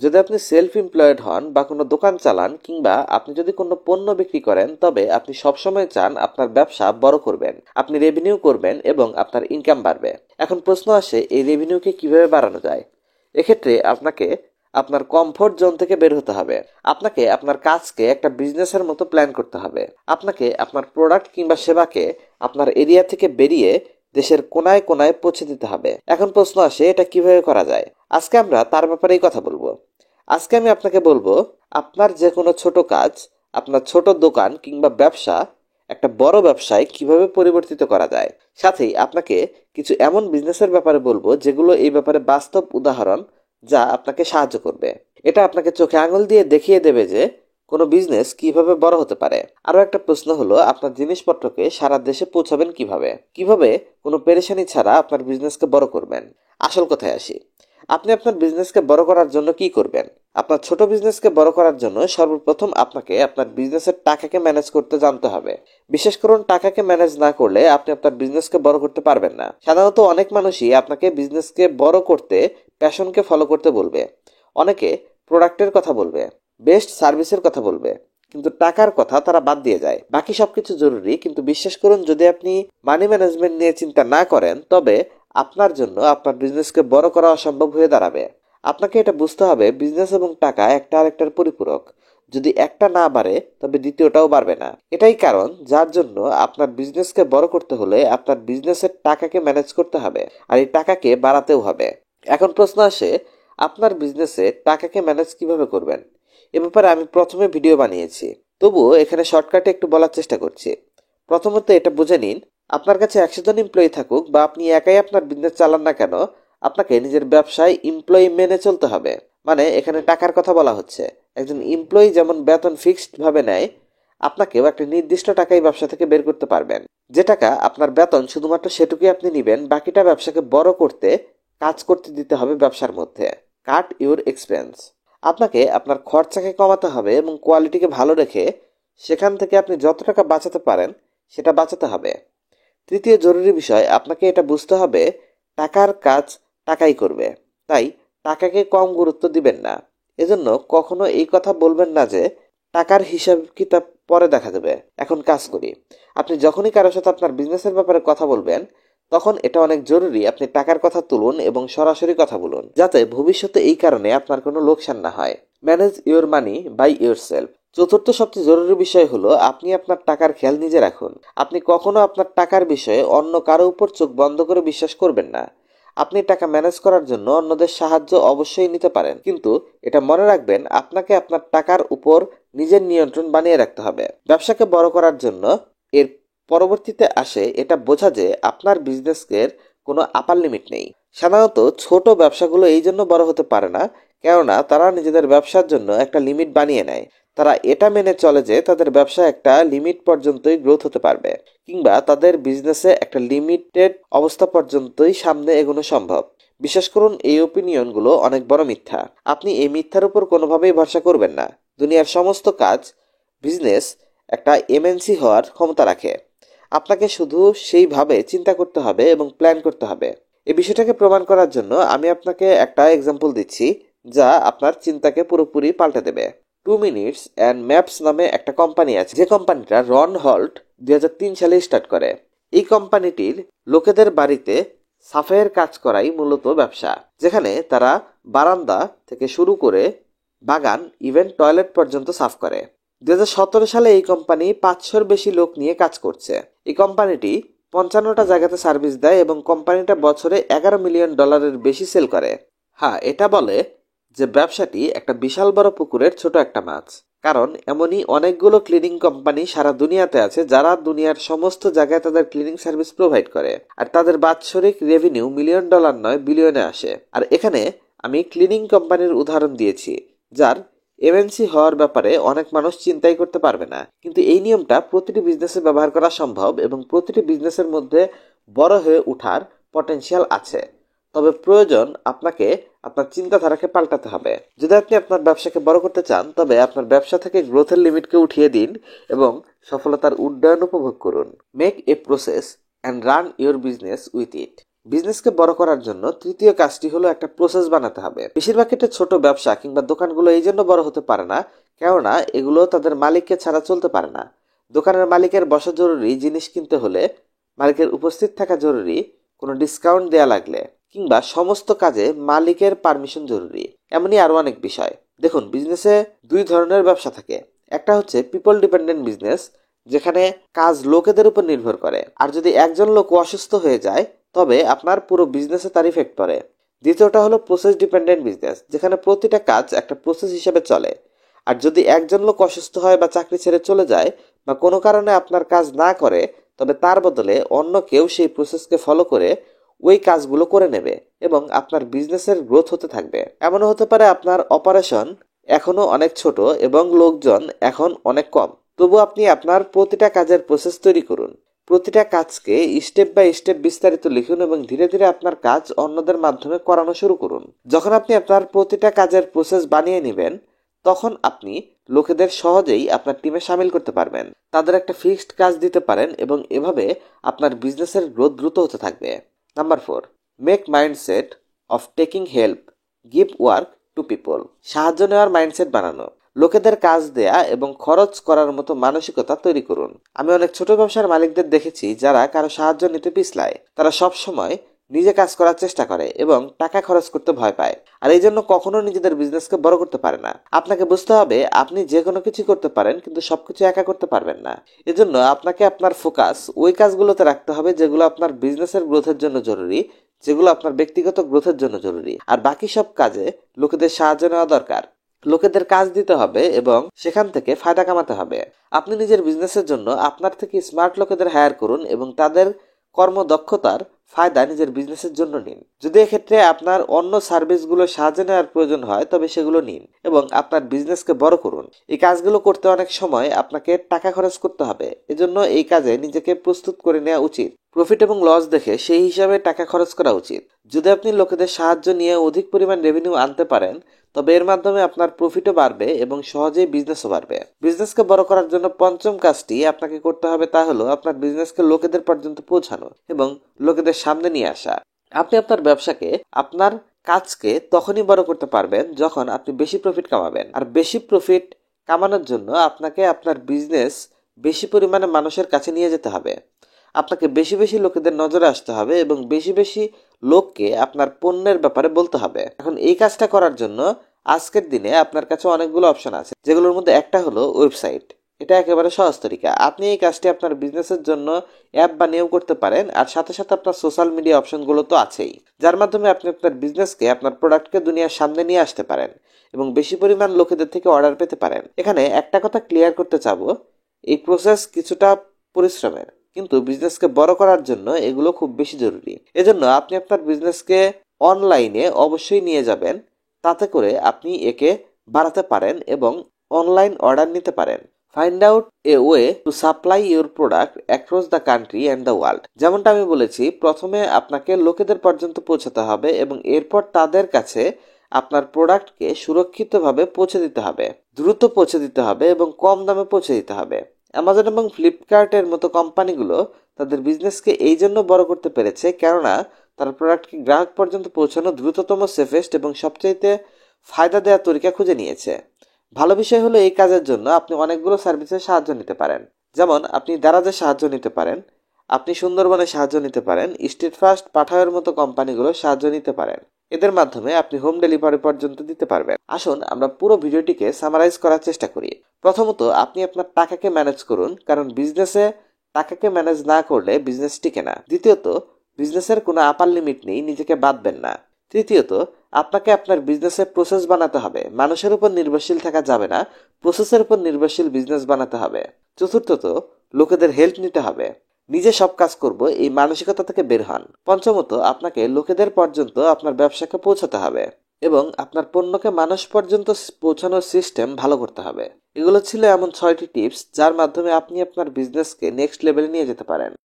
যদি আপনি self employed হন বা কোনো দোকান চালান কিংবা আপনি যদি কোনো পণ্য বিক্রি করেন, তবে আপনি সবসময় চান আপনার ব্যবসা বড় করবেন, আপনি রেভিনিউ করবেন এবং আপনার ইনকাম বাড়বে। এখন প্রশ্ন আসে, এই রেভিনিউকে কিভাবে বাড়ানো যায়? এক্ষেত্রে আপনাকে আপনার কমফোর্ট জোন থেকে বের হতে হবে। আপনাকে আপনার কাজকে একটা বিজনেসের মতো প্ল্যান করতে হবে। আপনাকে আপনার প্রোডাক্ট কিংবা সেবাকে আপনার এরিয়া থেকে বেরিয়ে দেশের কোনায় কোনায় পৌঁছে দিতে হবে। এখন প্রশ্ন আসে, এটা কিভাবে করা যায়? আজকে আমরা তার ব্যাপারেই কথা বলবো। আজকে আমি আপনাকে বলবো, আপনার যে কোনো ছোট কাজ, আপনার ছোট দোকান কিংবা ব্যবসা একটা বড় ব্যবসায় কিভাবে পরিবর্তিত করা যায়। সাথেই আপনাকে কিছু এমন বিজনেসের ব্যাপারে বলবো যেগুলো এই ব্যাপারে বাস্তব উদাহরণ, যা আপনাকে সাহায্য করবে। এটা আপনাকে চোখে আঙুল দিয়ে দেখিয়ে দেবে যে কোনো বিজনেস কিভাবে বড় হতে পারে। আরো একটা প্রশ্ন হলো, আপনার জিনিসপত্রকে সারা দেশে পৌঁছাবেন কিভাবে? কিভাবে কোনো পেরেশানি ছাড়া আপনার বিজনেসকে বড় করবেন? আসল কথায় আসি, আপনি আপনার বিজনেসকে বড় করার জন্য কি করবেন? আপনার ছোট বিজনেসকে বড় করার জন্য সর্বপ্রথম আপনাকে আপনার বিজনেসের টাকাকে ম্যানেজ করতে জানতে হবে। বিশেষ করুন, টাকাকে ম্যানেজ না করলে আপনি আপনার বিজনেসকে বড় করতে পারবেন না। সাধারণত অনেক মানুষই আপনাকে বিজনেসকে বড় করতে প্যাশনকে ফলো করতে বলবে। অনেকে প্রোডাক্টের কথা বলবে, বেস্ট সার্ভিসের কথা বলবে, কিন্তু টাকার কথা তারা বাদ দিয়ে যায়। বাকি সবকিছু জরুরি, কিন্তু বিশ্বাস করুন, যদি আপনি মানি ম্যানেজমেন্ট নিয়ে চিন্তা না করেন, তবে আপনার জন্য আপনার বিজনেসকে বড় করা অসম্ভব হয়ে দাঁড়াবে। আপনাকে এটা বুঝতে হবে, বিজনেস এবং টাকা একটা আরেকটার পরিপূরক। যদি একটা না বাড়ে, তবে দ্বিতীয়টাও বাড়বে না। এটাই কারণ যার জন্য আপনার বিজনেসকে বড় করতে হলে আপনার বিজনেসের টাকাকে ম্যানেজ করতে হবে, আর এই টাকাকে বাড়াতেও হবে। এখন প্রশ্ন আসে, আপনার বিজনেসে টাকাকে ম্যানেজ কিভাবে করবেন? এ ব্যাপারে আমি প্রথমে ভিডিও বানিয়েছি, তবুও এখানে শর্টকাটে একটু বলার চেষ্টা করছি। প্রথমত এটা বুঝে নিন, আপনার কাছে 100 জন এমপ্লয়ি থাকুক বা আপনি একাই আপনার বিজনেস চালান না কেন, আপনাকে নিজের ব্যবসায় এমপ্লয়ি মেনে চলতে হবে। মানে এখানে টাকার কথা বলা হচ্ছে। একজন এমপ্লয়ি যেমন বেতন ফিক্সড ভাবে নেয়, আপনাকেও একটা নির্দিষ্ট টাকাই ব্যবসা থেকে বের করতে পারবেন। যে টাকা আপনার বেতন, শুধুমাত্র সেটুকুই আপনি নেবেন, বাকিটা ব্যবসাকে বড় করতে কাজ করতে দিতে হবে ব্যবসার মধ্যে। Cut your expense. আপনাকে আপনার খরচাকে কমাতে হবে এবং কোয়ালিটিকে ভালো রেখে সেখান থেকে আপনি যত টাকা বাঁচাতে পারেন সেটা বাঁচাতে হবে। তৃতীয় জরুরি বিষয়, আপনাকে এটা বুঝতে হবে, টাকার কাজ টাকাই করবে। তাই টাকাকে কম গুরুত্ব দিবেন না। এজন্য কখনো এই কথা বলবেন না যে টাকার হিসাব কিতাব পরে দেখা যাবে, এখন কাজ করি। আপনি যখনই কারোর সাথে আপনার বিজনেসের ব্যাপারে কথা বলবেন, তখন এটা অনেক জরুরি আপনি টাকার কথা তুলুন এবং সরাসরি কথা বলুন, যাতে ভবিষ্যতে এই কারণে আপনার কোনো লোকসান না হয়। Manage your money by yourself. চতুর্থ সবচেয়ে জরুরি বিষয় হলো, আপনি আপনার টাকার খেয়াল নিজে রাখুন। আপনি কখনো আপনার টাকার বিষয়ে অন্য কারো উপর চোখ বন্ধ করে বিশ্বাস করবেন না। আপনি টাকা ম্যানেজ করার জন্য অন্যদের সাহায্য অবশ্যই নিতে পারেন, কিন্তু এটা মনে রাখবেন, আপনাকে আপনার টাকার উপর নিজের নিয়ন্ত্রণ বানিয়ে রাখতে হবে। ব্যবসাকে বড় করার জন্য এর পরবর্তীতে আসে এটা বোঝা যে আপনার বিজনেসের কোনো আপার লিমিট নেই। সাধারণত ছোট ব্যবসাগুলো এই জন্য বড় হতে পারে না, কেননা তারা নিজেদের ব্যবসার জন্য একটা লিমিট বানিয়ে নেয়। তারা এটা মেনে চলে যে তাদের ব্যবসা একটা লিমিট পর্যন্তই গ্রোথ হতে পারবে, কিংবা তাদের বিজনেসে একটা লিমিটেড অবস্থা পর্যন্তই সামনে এগোনো সম্ভব। বিশ্বাস করুন, এই ওপিনিয়নগুলো অনেক বড় মিথ্যা। আপনি এই মিথ্যার উপর কোনোভাবেই ভরসা করবেন না। দুনিয়ার সমস্ত কাজ, বিজনেস একটা এমএনসি হওয়ার ক্ষমতা রাখে। আপনাকে শুধু সেইভাবে চিন্তা করতে হবে এবং প্ল্যান করতে হবে। এই বিষয়টাকে প্রমাণ করার জন্য আমি আপনাকে একটা এক্সাম্পল দিচ্ছি, যা আপনার চিন্তাকে পুরোপুরি পাল্টে দেবে। 2 মিনিটস অ্যান্ড ম্যাপস নামে একটা কোম্পানি আছে, যে কোম্পানিটা রন হল্ট 2003 সালে স্টার্ট করে। এই কোম্পানিটির লোকেদের বাড়িতে সাফাইয়ের কাজ করাই মূলত ব্যবসা, যেখানে তারা বারান্দা থেকে শুরু করে বাগান, ইভেন টয়লেট পর্যন্ত সাফ করে। 2017 সালে এই কোম্পানি 500-র বেশি লোক নিয়ে কাজ করছে। এই কোম্পানিটি 55টা জায়গাতে সার্ভিস দেয় এবং কোম্পানিটা বছরে $11 মিলিয়ন বেশি সেল করে। হ্যাঁ, এটা বলে যে ব্যবসাটি একটা বিশাল বড় পুকুরের ছোট একটা মাছ, কারণ এমনই অনেকগুলো ক্লিনিং কোম্পানি সারা দুনিয়াতে আছে, যারা দুনিয়ার সমস্ত জায়গায় তাদের ক্লিনিং সার্ভিস প্রোভাইড করে, আর তাদের বাৎসরিক রেভিনিউ $মিলিয়ন নয় বিলিয়নে আসে। আর এখানে আমি ক্লিনিং কোম্পানির উদাহরণ দিয়েছি, যার এমএনসি হওয়ার ব্যাপারে অনেক মানুষ চিন্তাই করতে পারবে না, কিন্তু এই নিয়মটা প্রতিটি বিজনেসে ব্যবহার করা সম্ভব এবং প্রতিটি বিজনেসের মধ্যে বড় হয়ে ওঠার পটেনশিয়াল আছে। তবে প্রয়োজন আপনাকে আপনার চিন্তাধারাকে পাল্টাতে হবে। যদি আপনি আপনার ব্যবসাকে বড় করতে চান, তবে আপনার ব্যবসা থেকে গ্রোথের লিমিটকে উঠিয়ে দিন এবং সফলতার উড্ডয়ন উপভোগ করুন। Make a process and run your business with it. বিজনেসকে বড় করার জন্য তৃতীয় কাজটি হলো একটা প্রসেস বানাতে হবে। বেশিরভাগ ক্ষেত্রে ছোট ব্যবসা কিংবা দোকানগুলো এই জন্য বড় হতে পারে না, কেননা এগুলো তাদের মালিককে ছাড়া চলতে পারে না। দোকানের মালিকের বসা জরুরি, জিনিস কিনতে হলে মালিকের উপস্থিত থাকা জরুরি, কোনো ডিসকাউন্ট দেয়া লাগলে কিংবা সমস্ত কাজে মালিকের পারমিশন জরুরি। এমনই আরো অনেক বিষয়। দেখুন, বিজনেসে দুই ধরনের ব্যবসা থাকে। একটা হচ্ছে পিপল ডিপেন্ডেন্ট বিজনেস, যেখানে কাজ লোকেদের উপর নির্ভর করে, আর যদি একজন লোক অসুস্থ হয়ে যায় তবে আপনার পুরো বিজনেসে তার ইফেক্ট পড়ে। দ্বিতীয়টা হলো প্রসেস ডিপেন্ডেন্ট বিজনেস, যেখানে প্রতিটা কাজ একটা প্রসেস হিসেবে চলে। আর যদি একজন লোক অসুস্থ হয় বা চাকরি ছেড়ে চলে যায় বা কোনো কারণে আপনার কাজ না করে, তবে তার বদলে অন্য কেউ সেই প্রসেসকে ফলো করে ওই কাজগুলো করে নেবে এবং আপনার বিজনেসের গ্রোথ হতে থাকবে। এমনও হতে পারে আপনার অপারেশন এখনো অনেক ছোট এবং লোকজন এখন অনেক কম, তবু আপনি আপনার প্রতিটা কাজের প্রসেস তৈরি করুন। প্রতিটা কাজকে স্টেপ বাই স্টেপ বিস্তারিত লিখুন এবং ধীরে ধীরে আপনার কাজ অন্যদের মাধ্যমে করানো শুরু করুন। যখন আপনি আপনার প্রতিটা কাজের প্রসেস বানিয়ে নেবেন, তখন আপনি লোকেদের সহজেই আপনার টিমে সামিল করতে পারবেন, তাদের একটা ফিক্সড কাজ দিতে পারেন এবং এভাবে আপনার বিজনেসের গ্রোথ দ্রুত হতে থাকবে। Number 4, make mindset of taking help, give work to people. সাহায্য নেওয়ার মাইন্ডসেট বানানো, লোকেদের কাজ দেয়া এবং খরচ করার মতো মানসিকতা তৈরি করুন। আমি অনেক ছোট ব্যবসার মালিকদের দেখেছি যারা কারো সাহায্য নিতে পিছলায়। তারা সব সময় নিজে কাজ করার চেষ্টা করে এবং টাকা খরচ করতে ভয় পায়, আর এই জন্য কখনো নিজেদের বিজনেসকে বড় করতে পারে না। আপনাকে বুঝতে হবে আপনি যে কোনো কিছু করতে পারেন, কিন্তু সবকিছু একা করতে পারবেন না। এজন্য আপনাকে আপনার ফোকাস ওই কাজগুলোতে রাখতে হবে যেগুলো আপনার বিজনেসের গ্রোথের জন্য জরুরি, যেগুলো আপনার ব্যক্তিগত গ্রোথের জন্য জরুরি, আর বাকি সব কাজে লোকেদের সাহায্য নেওয়া দরকার। লোকেদের কাজ দিতে হবে এবং সেখান থেকে ফায়দা কামাতে হবে। আপনি নিজের বিজনেসের জন্য আপনার থেকে স্মার্ট লোকেদের হায়ার করুন এবং তাদের কর্মদক্ষতার ফায়দা নিজের বিজনেসের জন্য নিন। যদি এক্ষেত্রে আপনার অন্য সার্ভিসগুলো সাহায্য নেওয়ার প্রয়োজন হয়, তবে সেগুলো নিন এবং আপনার বিজনেসকে বড় করুন। এই কাজগুলো করতে অনেক সময় আপনাকে টাকা খরচ করতে হবে, এজন্য এই কাজে নিজেকে প্রস্তুত করে নেওয়া উচিত। প্রফিট এবং লস দেখে সেই হিসাবে টাকা খরচ করা উচিত। যদি আপনি লোকেদের সাহায্য নিয়ে অধিক পরিমাণ রেভিনিউ আনতে পারেন, তবে এর মাধ্যমে আপনার প্রফিটও বাড়বে এবং সহজেই বিজনেসও বাড়বে। বিজনেসকে বড় করার জন্য পঞ্চম কাজটি আপনাকে করতে হবে, তা হলো আপনার বিজনেসকে লোকেদের পর্যন্ত পৌঁছানো এবং লোকেদের সামনে নিয়ে আসা। আপনি আপনার ব্যবসাকে, আপনার কাজকে তখনই বড় করতে পারবেন যখন আপনি বেশি প্রফিট কামাবেন। আর বেশি প্রফিট কামানোর জন্য আপনাকে আপনার বিজনেস বেশি পরিমাণে মানুষের কাছে নিয়ে যেতে হবে। আপনাকে বেশি বেশি লোকেদের নজরে আসতে হবে এবং বেশি বেশি লোককে আপনার পণ্যের ব্যাপারে বলতে হবে। এখন এই কাজটা করার জন্য আজকের দিনে আপনার কাছে অনেকগুলো অপশন আছে, যেগুলোর মধ্যে একটা হলো ওয়েবসাইট। এটা একেবারে সহজ তরিকা। আপনি এই কাজটি আপনার বিজনেসের জন্য অ্যাপ বানিয়েও করতে পারেন, আর সাথে সাথে আপনার সোশ্যাল মিডিয়া অপশনগুলো তো আছেই, যার মাধ্যমে আপনি আপনার বিজনেসকে, আপনার প্রোডাক্টকে দুনিয়ার সামনে নিয়ে আসতে পারেন এবং বেশি পরিমাণ লোকেদের থেকে অর্ডার পেতে পারেন। এখানে একটা কথা ক্লিয়ার করতে চাবো, এই প্রসেস কিছুটা পরিশ্রমের, কিন্তু বিজনেসকে বড় করার জন্য এগুলো খুব বেশি জরুরি। এজন্য আপনি আপনার বিজনেসকে অনলাইনে অবশ্যই নিয়ে যাবেন, তাতে করে আপনি একে বাড়াতে পারেন এবং অনলাইন অর্ডার নিতে পারেন। Find out a way to supply your product across the country and the world. যেমনটা আমি বলেছি, প্রথমে আপনাকে লোকেদের পর্যন্ত পৌঁছাতে হবে এবং এরপর তাদের কাছে আপনার প্রোডাক্টকে সুরক্ষিতভাবে পৌঁছে দিতে হবে, দ্রুত পৌঁছে দিতে হবে এবং কম দামে পৌঁছে দিতে হবে। অ্যামাজন এবং ফ্লিপকার্টের মতো কোম্পানিগুলো তাদের বিজনেসকে এই জন্য বড় করতে পেরেছে, কেননা তারা প্রোডাক্টকে গ্রাহক পর্যন্ত পৌঁছানো দ্রুততম, সেফেস্ট এবং সবচাইতে ফায়দা দেওয়ার তরিকা খুঁজে নিয়েছে। ভালো বিষয় হলো এই কাজের জন্য আপনি অনেকগুলো সার্ভিসের সাহায্য নিতে পারেন। যেমন আপনি দারাজের সাহায্য নিতে পারেন, আপনি সুন্দরবনের সাহায্য নিতে পারেন, স্ট্রিট ফাস্ট, পাঠাওয়ের মতো কোম্পানিগুলোর সাহায্য নিতে পারেন। এদের মাধ্যমে আপনি হোম ডেলিভারি পর্যন্ত দিতে পারবেন। আসুন আমরা পুরো ভিডিওটিকে সামারাইজ করার চেষ্টা করি। প্রথমত, আপনি আপনার টাকাকে ম্যানেজ করুন, কারণ বিজনেসে টাকাকে ম্যানেজ না করলে বিজনেস টিকে না। দ্বিতীয়ত, বিজনেসের কোনো আপার লিমিট নেই, নিজেকে বাঁধবেন না। তৃতীয়ত, আপনাকে আপনার বিজনেসের প্রসেস বানাতে হবে, মানুষের উপর নির্ভরশীল থাকা যাবে না, প্রসেসের উপর নির্ভরশীল বিজনেস বানাতে হবে। চতুর্থত, লোকেদের হেল্প নিতে হবে, নিজে সব কাজ করব এই মানসিকতা থেকে বের হন। পঞ্চমত, আপনাকে লোকেদের পর্যন্ত আপনার ব্যবসাকে পৌঁছাতে হবে এবং আপনার পণ্যকে মানুষ পর্যন্ত পৌঁছানোর সিস্টেম ভালো করতে হবে। এগুলো ছিল এমন 6টি টিপস যার মাধ্যমে আপনি আপনার বিজনেসকে নেক্সট লেভেলে নিয়ে যেতে পারেন।